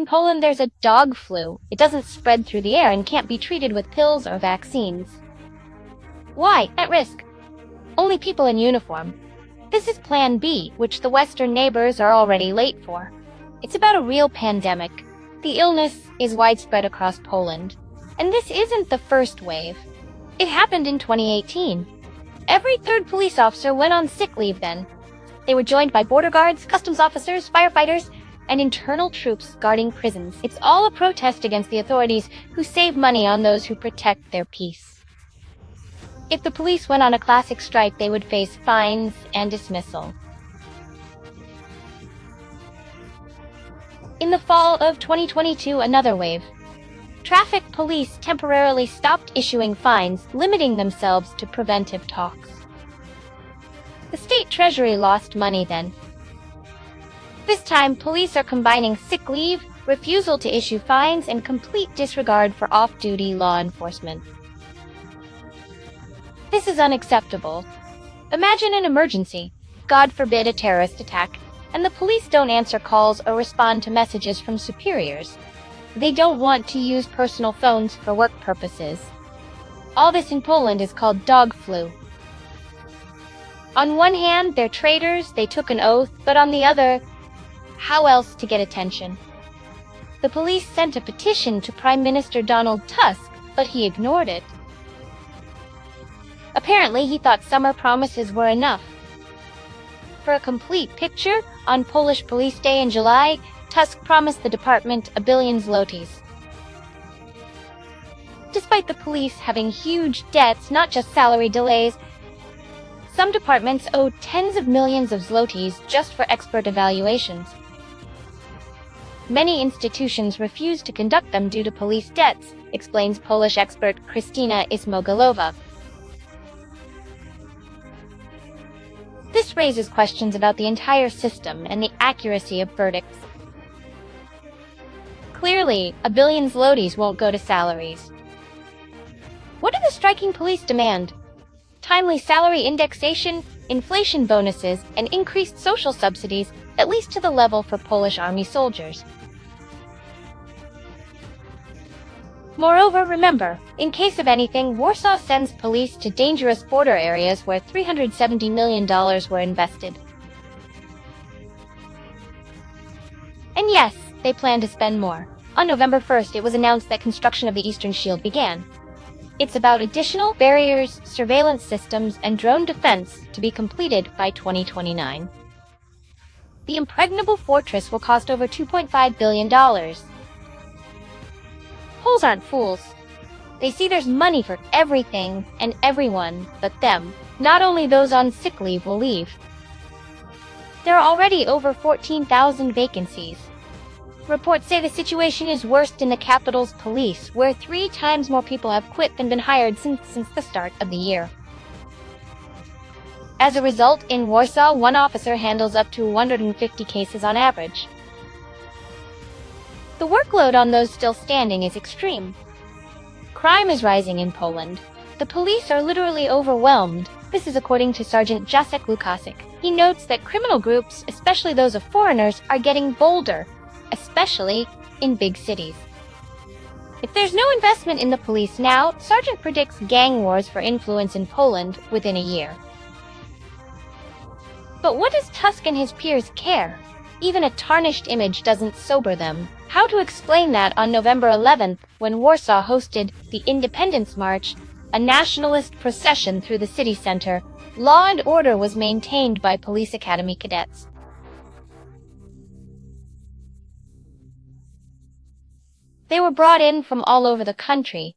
In Poland, there's a dog flu. It doesn't spread through the air and can't be treated with pills or vaccines. Why? At risk. Only people in uniform. This is Plan B, which the Western neighbors are already late for. It's about a real pandemic. The illness is widespread across Poland. And this isn't the first wave. It happened in 2018. Every third police officer went on sick leave then. They were joined by border guards, customs officers, firefighters, and internal troops guarding prisons. It's all a protest against the authorities who save money on those who protect their peace. If the police went on a classic strike, they would face fines and dismissal. In the fall of 2022, another wave. Traffic police temporarily stopped issuing fines, limiting themselves to preventive talks. The state treasury lost money then. This time, police are combining sick leave, refusal to issue fines, and complete disregard for off-duty law enforcement. This is unacceptable. Imagine an emergency, God forbid a terrorist attack, and the police don't answer calls or respond to messages from superiors. They don't want to use personal phones for work purposes. All this in Poland is called dog flu. On one hand, they're traitors, they took an oath, but on the other, how else to get attention? The police sent a petition to Prime Minister Donald Tusk, but he ignored it. Apparently, he thought summer promises were enough. For a complete picture, on Polish Police Day in July, Tusk promised the department 1 billion zlotys. Despite the police having huge debts, not just salary delays, some departments owe tens of millions of zlotys just for expert evaluations. Many institutions refuse to conduct them due to police debts, explains Polish expert Krystyna Ismogalowa. This raises questions about the entire system and the accuracy of verdicts. Clearly, 1 billion zlotys won't go to salaries. What do the striking police demand? Timely salary indexation, inflation bonuses, and increased social subsidies, at least to the level for Polish army soldiers. Moreover, remember, in case of anything, Warsaw sends police to dangerous border areas where $370 million were invested. And yes, they plan to spend more. On November 1st, it was announced that construction of the Eastern Shield began. It's about additional barriers, surveillance systems, and drone defense to be completed by 2029. The impregnable fortress will cost over $2.5 billion. Poles aren't fools. They see there's money for everything and everyone but them. Not only those on sick leave will leave. There are already over 14,000 vacancies. Reports say the situation is worst in the capital's police, where 3 times more people have quit than been hired since the start of the year. As a result, in Warsaw, one officer handles up to 150 cases on average. The workload on those still standing is extreme. Crime is rising in Poland. The police are literally overwhelmed. This is according to Sergeant Jacek Lukasik. He notes that criminal groups, especially those of foreigners, are getting bolder, especially in big cities. If there's no investment in the police now, Sergeant predicts gang wars for influence in Poland within a year. But what does Tusk and his peers care? Even a tarnished image doesn't sober them. How to explain that on November 11th, when Warsaw hosted the Independence March, a nationalist procession through the city center, law and order was maintained by police academy cadets. They were brought in from all over the country.